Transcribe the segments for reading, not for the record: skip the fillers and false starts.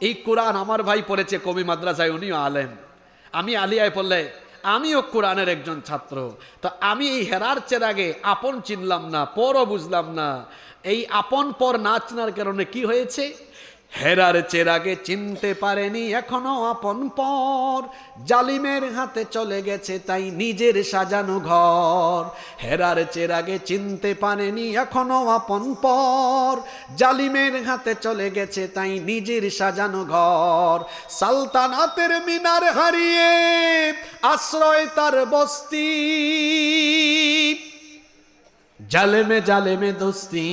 এই কোরআন আমার ভাই পড়েছে কবি মাদ্রাসায়, উনিও আলেম, আমি আলিয়ায় পড়লে আমিও কোরআনের একজন ছাত্র। তো আমি এই হেরার চেরাগে আপন চিনলাম না, পরও বুঝলাম না। এই আপন পর না চেনার কারণে কি হয়েছে? হেরার চেরাগে চিনতে পারেনি এখনো আপন পর, জালিমের হাতে চলে গেছে তাই নিজের সাজানো ঘর। হেরার চেরাগে চিনতে পারেনি এখনো আপন পর, জালিমের হাতে চলে গেছে তাই নিজের সাজানো ঘর। সালতানাতের মিনার হারিয়ে আশ্রয় তার বস্তি, জালেমে জালেমে দোস্তি,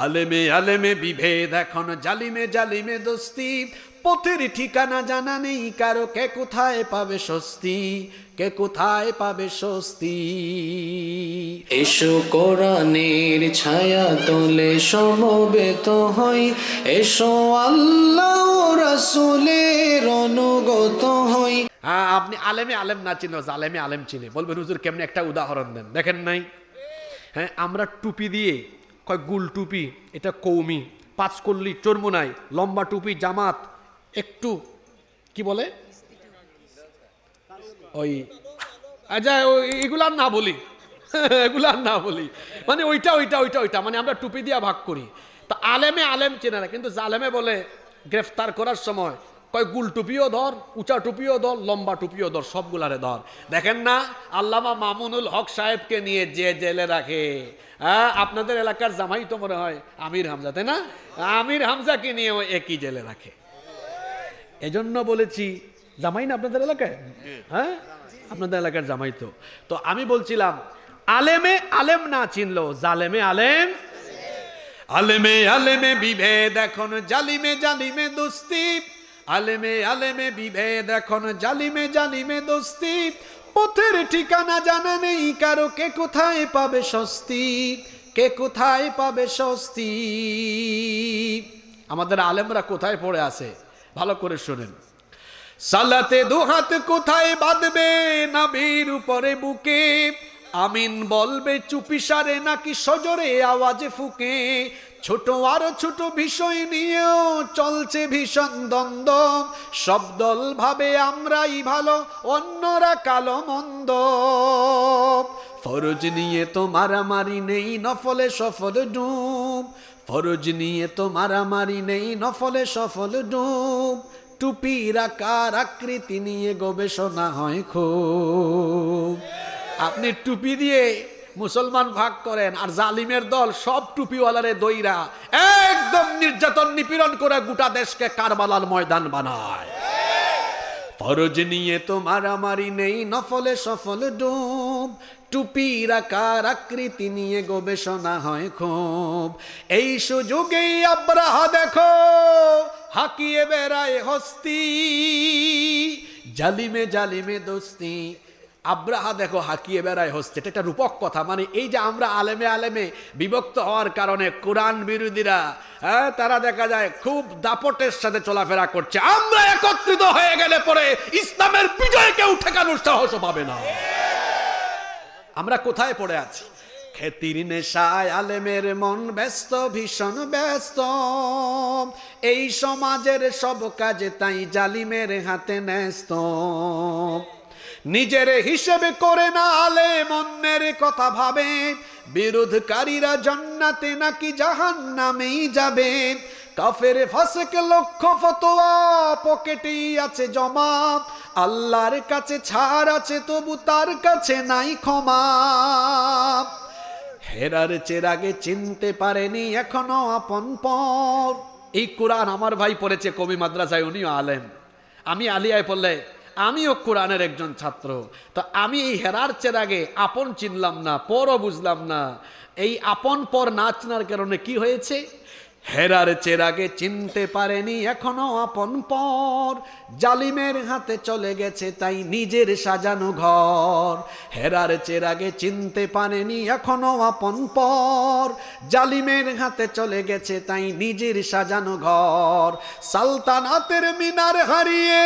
আলেমে আলেমে বিভেদ, এখন জালিমে জালিমে দোস্তি। পথের ঠিকানা জানা নেই কারো, কে কোথায় পাবে স্বস্তি, কে কোথায় পাবে স্বস্তি। এসো কোরআনের ছায়া তোলে সমবেত হই, এসো আল্লাহ রাসূলের অনুগত হই। আপনি আলেমে আলেম না চিনো, জালেমে আলেম চিনে। বলবেন হুজুর কেমনে, একটা উদাহরণ দেন। দেখেন নাই, হ্যাঁ, আমরা টুপি দিয়ে কয় গুল টুপি, এটা কৌমি, পাঁচকল্লি চর্মুনাই, লম্বা টুপি জামাত, একটু কি বলে ওই, আচ্ছা এগুলার না বলি, এগুলার না বলি, মানে ওইটা ওইটা ওইটা ওইটা, মানে আমরা টুপি দিয়া ভাগ করি। তা আলেমে আলেম চেনে না, কিন্তু জালেমে বলে গ্রেফতার করার সময় কয় গুল টুপিও ধর, উঁচা টুপিও ধর, লম্বা টুপিও ধর, সবগুলারে ধর। দেখেন না আল্লামা মামুনুল হক সাহেবকে নিয়ে যে জেলে রাখে, হ্যাঁ, আপনাদের এলাকার জামাই তো মনে হয় আমির হামজা, তাই না? আমির হামজাকে নিয়ে একই জেলে রাখে। এজন্য বলেছি জামাই না আপনাদের এলাকায়, হ্যাঁ, আপনাদের এলাকার জামাই তো। তো আমি বলছিলাম আলেমে আলেম না চিনলো জালেমে আলেম, আলেমে আলেমে বিভেদ এখন জালিমে জালিমে দোস্তি, আলেমে আলেমে বিভেদ এখন জালিমে জালিমে দোস্তি। পথের ঠিকানা জানা নেই কারো, কে কোথায় পাবে স্বস্তি, কে কোথায় পাবে স্বস্তি। আমাদের আলেমরা কোথায় পড়ে আছে ভালো করে শোনেন। সালাতে দুহাত কোথায় বাঁধবে নাভির উপরে বুকে, আমিন বলবে চুপিসারে নাকি সজোরে আওয়াজে ফুকে। ছোট আর ছোট বিষয় নিয়েও চলছে ভীষণ দ্বন্দ্ব, সব দল ভাবে আমরাই ভালো অন্যরা কালো মন্দ। ফরজ নিয়ে তো মারামারি নেই, নফলে সফল ডুব, ফরজ নিয়ে তো মারামারি নেই, নফলে সফল ডুব। টুপির আকার আকৃতি নিয়ে গবেষণা হয় খুব। আপনি টুপি দিয়ে মুসলমান ভাগ করেন, আর জালিমের দল সব টুপিওয়ালারে দইরা একদম নির্যাতন নিপীড়ন করে গোটা দেশকে কারবালার ময়দান বানায়। ফরজ নিয়ে তো মারামারি নেই, নফলে সফল ডুব। টুপির আকার আকৃতি নিয়ে গবেষণা হয় খুব। এই সুযোগেই আব্রাহা দেখো হাকিয়ে বেড়ায় হস্তি, জালিমে জালিমে দোস্তি। আব্রাহা দেখো হাকিয়ে বেড়ায় হস্তি, এটা একটা রূপক কথা। মানে এই যে আমরা আলেমে আলেমে বিভক্ত হওয়ার কারণে কোরআন বিরোধীরা, হ্যাঁ, তারা দেখা যায় খুব দাপটের সাথে চলাফেরা করছে। আমরা একত্রিত হয়ে গেলে পরে ইসলামের বিজয় কেউ ঠেকানোর সাহস পাবে না। আমরা কোথায় পড়ে আছি? খ্যাতির নেশায় আলেমের মন ব্যস্ত, ভীষণ ব্যস্ত। এই সমাজের সব কাজে তাই জালিমের হাতে ন্যস্ত। নিজের হিসেবে করে না আলেম, অন্যের কথা ভাবে। বিরোধকারীরা জান্নাতে নাকি জাহান্নামেই যাবে। কাফের ফাসেক লক্ষ ফতোয়া পকেটেই আছে জমা, আল্লাহর কাছে ছাড় আছে তবু তার কাছে নাই ক্ষমা। হেরার চেরাগে চিনতে পারেনি এখনো আপন পর। এই কোরআন আমার ভাই পড়েছে কবি মাদ্রাসায়, উনিও আলেম, আমি আলিয়ায় পড়লে আমিও কোরআনের একজন ছাত্র। তো আমি এই হেরার চেরাগে আপন চিনলাম না, পরও বুঝলাম না। এই আপন পর না চেনার কারণে কি হয়েছে? হেরার চেরাগে চিনতে পারেনি এখনো আপন পর, জালিমের হাতে চলে গেছে তাই নিজের সাজানো ঘর। হেরার চেরাগে চিনতে পারেনি এখনো আপন পর, জালিমের হাতে চলে গেছে তাই নিজের সাজানো ঘর। সালতানাতের মিনার হারিয়ে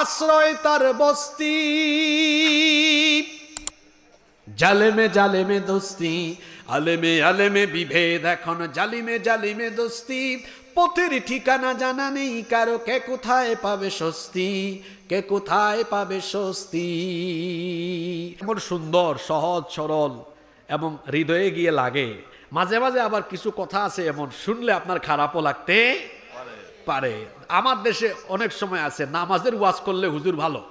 আশ্রয় তার বস্তি, জালেমে জালেমে দোস্তি, আলেমে আলেমে বিভেদ এখন জালিমে জালিমে দোস্তি। পথের ঠিকানা জানা নেই কারো, কে কোথায় পাবে স্বস্তি, কে কোথায় পাবে স্বস্তি। এমন সুন্দর, সহজ সরল এবং হৃদয়ে গিয়ে লাগে। মাঝে মাঝে আবার কিছু কথা আছে এমন শুনলে আপনার খারাপও লাগতে পারে। আমার দেশে অনেক সময় আছে নামাজের ওয়াজ করলে হুজুর ভালো,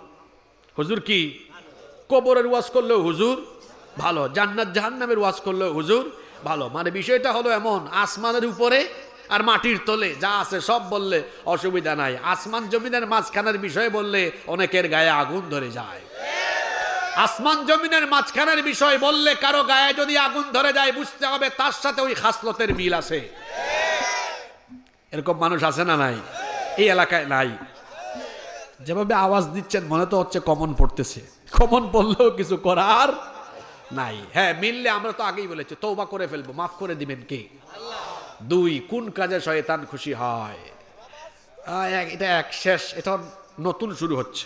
হুজুর কি কবরের ওয়াজ করলেও হুজুর ভালো, জান্নাত জাহান্নামের ওয়াজ করলেও হুজুর ভালো। মানে বিষয়টা হলো এমন, আসমানের উপরে আর মাটির তলে যা আছে সব বললে অসুবিধা নাই, আসমান জমিনের মাঝখানের বিষয় বললে অনেকের গায়ে আগুন ধরে যায়। আসমান জমিনের মাঝখানের বিষয় বললে কারো গায়ে যদি আগুন ধরে যায় বুঝতে হবে তার সাথে ওই খাসলতের মিল আছে। এরকম মানুষ আছে না নাই? এই এলাকায় নাই। যেভাবে আওয়াজ দিচ্ছেন মনে তো হচ্ছে কমন পড়তেছে, কমন পড়লেও কিছু করার নাই। হ্যাঁ, মিললে আমরা তো আগেই বলেছি তওবা করে ফেলবো, মাফ করে দিবেন কে? দুই, কোন কাজে শয়তান খুশি হয়? এটা এক শেষ, এটা নতুন শুরু হচ্ছে।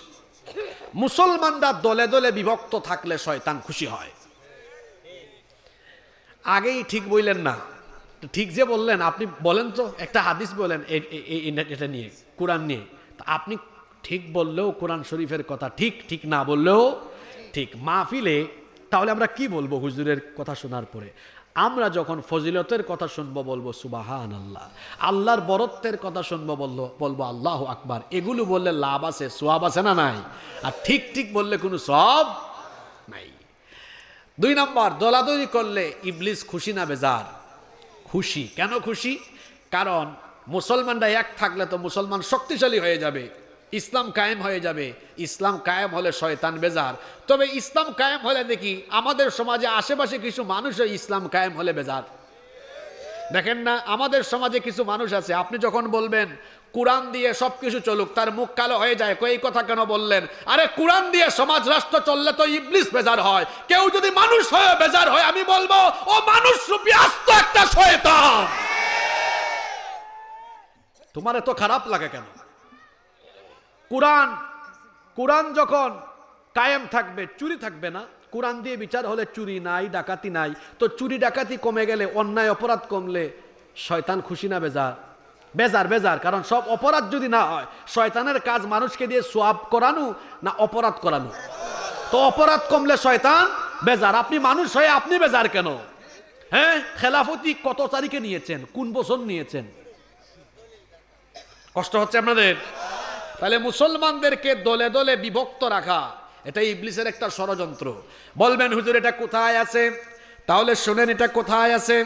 মুসলমানরা দলে দলে বিভক্ত থাকলে শয়তান খুশি হয়। আগেই ঠিক বললেন না, ঠিক যে বললেন আপনি বলেন তো একটা হাদিস বলেন এটা নিয়ে, কোরআন নিয়ে। আপনি ঠিক বললেও কোরআন শরীফের কথা ঠিক, ঠিক না বললেও ঠিক। মাহফিলে তাহলে আমরা কি বলবো? হুজুরের কথা শোনার পরে আমরা যখন ফজিলতের কথা শুনবো বলবো সুবহানাল্লাহ, আল্লাহর বরত্বের কথা শুনবো বলবো আল্লাহু আকবার। এগুলো বললে লাভ আছে, সওয়াব আছে না নাই? আর ঠিক ঠিক বললে কোনো সওয়াব নাই। দুই নম্বর, দলাদলি করলে ইবলিস খুশি না বেজার? খুশি। কেন খুশি? কারণ মুসলমানরা এক থাকলে তো মুসলমান শক্তিশালী হয়ে যাবে, ইসলাম কায়েম হয়ে যাবে। ইসলাম কায়েম হলে শয়তান বেজার। তবে ইসলাম কায়েম হলে দেখি আমাদের সমাজে আশেপাশে কিছু মানুষও ইসলাম কায়েম হলে বেজার। দেখেন না, আমাদের সমাজে কিছু মানুষ আছে, আপনি যখন বলবেন কোরআন দিয়ে সবকিছু চলুক, তার মুখ কালো হয়ে যায়, এই কথা কেন বললেন? আরে কোরআন দিয়ে সমাজ রাষ্ট্র চললে তো ইবলিস বেজার হয়। কেউ যদি মানুষ হয়ে বেজার হয়, আমি বলবো ও মানুষ রূপী আস্ত একটা শয়তান। তোমার এত খারাপ লাগে কেন? কোরআন যখন কায়েম থাকবে চুরি থাকবে না। কোরআন দিয়ে বিচার হলে চুরি নাই, ডাকাতি নাই। তো চুরি ডাকাতি কমে গেলে, অন্যায় অপরাধ কমলে শয়তান খুশি না বেজার? বেজার, বেজার। কারণ সব অপরাধ যদি না হয়, শয়তানের কাজ মানুষকে দিয়ে সওয়াব করানো না অপরাধ করানো? তো অপরাধ কমলে শয়তান বেজার। আপনি মানুষ হয়ে আপনি বেজার কেন? হ্যাঁ, খেলাফতি কত তারিখে নিয়েছেন? কোন বছর নিয়েছেন? কষ্ট হচ্ছে আপনাদের? তাহলে মুসলমানদেরকে দলে দলে বিভক্ত রাখা এটা ইবলিসের একটা ষড়যন্ত্র। বলবেন হুজুর এটা কোথায় আছে? তাহলে শুনেন এটা কোথায় আছে।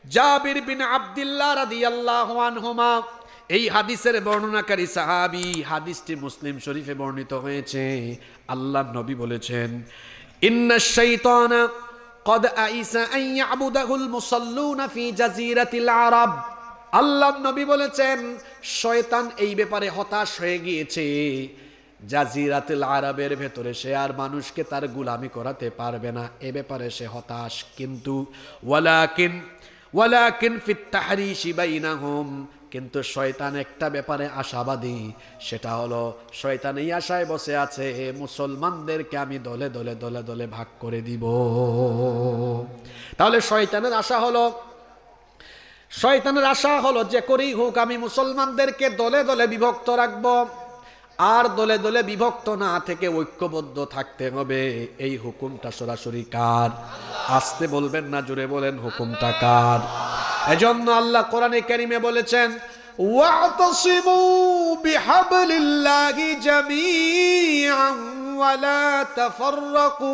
জাবির বিন আব্দুল্লাহ রাদিয়াল্লাহু আনহুমা এই হাদিসের বর্ণনাকারী সাহাবী, হাদিসটি মুসলিম শরীফে বর্ণিত হয়েছে। আল্লাহর নবী বলেছেন, ইন্নাশ শাইতানা ক্বাদ আইসা আন ইয়াবুদাহুল মুসাল্লুনা ফি জাজিরাতিল আরব। আল্লাহর নবী বলেছেন শয়তান এই ব্যাপারে হতাশ হয়ে গিয়েছে, জাজিরাতুল আরবের ভেতরে সে আর মানুষকে তার গোলামি করাতে পারবে না, এ ব্যাপারে সে হতাশ। কিন্তু ওয়ালাকিন ফিত তাহরিশি বাইনাহুম, কিন্তু শয়তান একটা ব্যাপারে আশাবাদী, সেটা হলো শয়তান এই আশায় বসে আছে মুসলমানদেরকে আমি দলে দলে দলে দলে ভাগ করে দিব। তাহলে শয়তানের আশা হলো যে করেই হোক আমি মুসলমানদেরকে দলে দলে বিভক্ত রাখবো। আর দলে দলে বিভক্ত না থেকে ঐক্যবদ্ধ থাকতে হবে। এই হুকুমটা সরাসরি কার? আসতে বলবেন না, জোরে বলেন হুকুমটা কার? এজন্য আল্লাহ কোরআনে কারীমে বলেছেন, ওয়াতাসিমু বিহাবলিল্লাহি জামিআন ওয়া লা তাফাররাকু।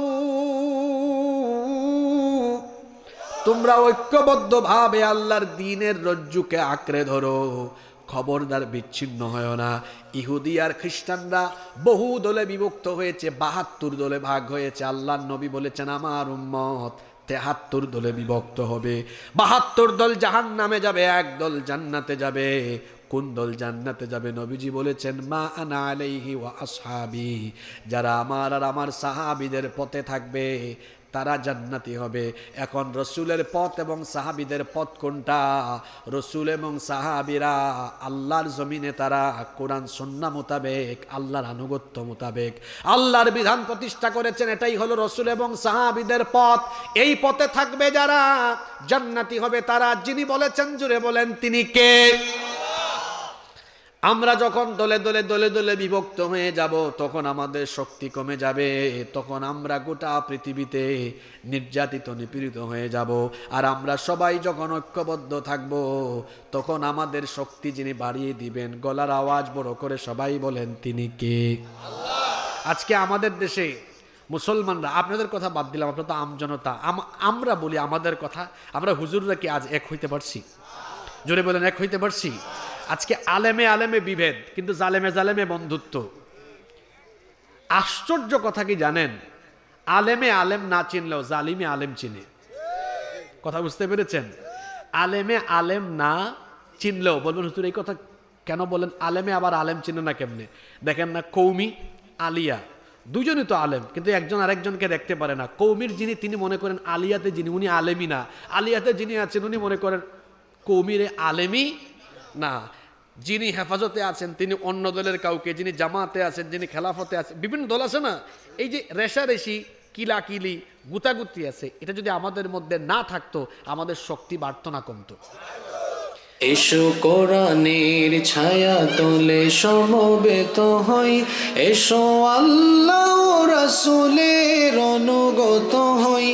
তোমরা ঐক্যবদ্ধভাবে আল্লাহর দ্বীনের রজ্জুকে আঁকড়ে ধরো, খবরদার বিচ্ছিন্ন হয় না। ইহুদি আর খ্রিস্টানরা বহু দলে বিভক্ত হয়েছে, ৭২ দলে ভাগ হয়েছে। আল্লাহর নবী বলেছেন আমার উম্মত ৭৩ দলে বিভক্ত হবে। ৭২ দল জাহান্নামে যাবে, এক দল জান্নাতে যাবে। কোন দল জান্নাতে যাবে? নবীজি বলেছেন মা আনা আলাইহি ওয়া আসহাবি, যারা আমার আর আমার সাহাবীদের পথে থাকবে তারা জান্নাতি হবে। এখন রসুলের পথ এবং সাহাবীদের পথ কোনটা? রসুল এবং সাহাবীরা আল্লাহর জমিনে তারা কোরআন সুন্নাহ মোতাবেক, আল্লাহর আনুগত্য মোতাবেক আল্লাহর বিধান প্রতিষ্ঠা করেছেন। এটাই হলো রসুল এবং সাহাবীদের পথ। এই পথে থাকবে যারা জান্নাতি হবে তারা। যিনি বলেছেন জুড়ে বলেন তিনি কে? আমরা যখন দলে দলে দলে দলে বিভক্ত হয়ে যাব তখন আমাদের শক্তি কমে যাবে, তখন আমরা গোটা পৃথিবীতে নির্যাতিত নিপীড়িত হয়ে যাব। আর আমরা সবাই যখন ঐক্যবদ্ধ থাকব তখন আমাদের শক্তি যিনি বাড়িয়ে দিবেন, গলার আওয়াজ বড় করে সবাই বলেন তিনি কে? আজকে আমাদের দেশে মুসলমানরা, আপনাদের কথা বাদ দিলাম, আপনারা তো আমজনতা, আমরা বলি আমাদের কথা, আমরা হুজুররা কি আজ এক হইতে পারছি? জোরে বলেন, এক হইতে পারছি? আজকে আলেমে আলেমে বিভেদ, কিন্তু জালেমে জালেমে বন্ধুত্ব। আশ্চর্য কথা কি জানেন, আলেমে আলেম না চিনলেও জালিমে আলেম চিনে। কথা বুঝতে পেরেছেন? আলেমে আলেম না চিনলেও বলবেন হুজুর এই কথা কেন বলেন, আলেমে আবার আলেম চিনে না কেমনে? দেখেন না, কৌমি আলিয়া দুজনই তো আলেম, কিন্তু একজন আরেকজনকে দেখতে পারে না। কৌমির যিনি তিনি মনে করেন আলিয়াতে যিনি উনি আলেমই না, আলিয়াতে যিনি আছেন উনি মনে করেন কৌমির আলেমই না। যিনি হেফাজতে আছেন তিনি অন্য দলের কাউকে, যিনি জামাতে আছেন, যিনি খেলাফতে আছেন, বিভিন্ন দল আছে না, এই যে রেশারেশি কিলাকিলি গুতাগুতি আছে, এটা যদি আমাদের মধ্যে না থাকতো আমাদের শক্তি বাড়তো না, কমতো। এসো কোরআনের ছায়া তলে সমবেত হই, এসো আল্লাহ রাসূলের অনুগত হই।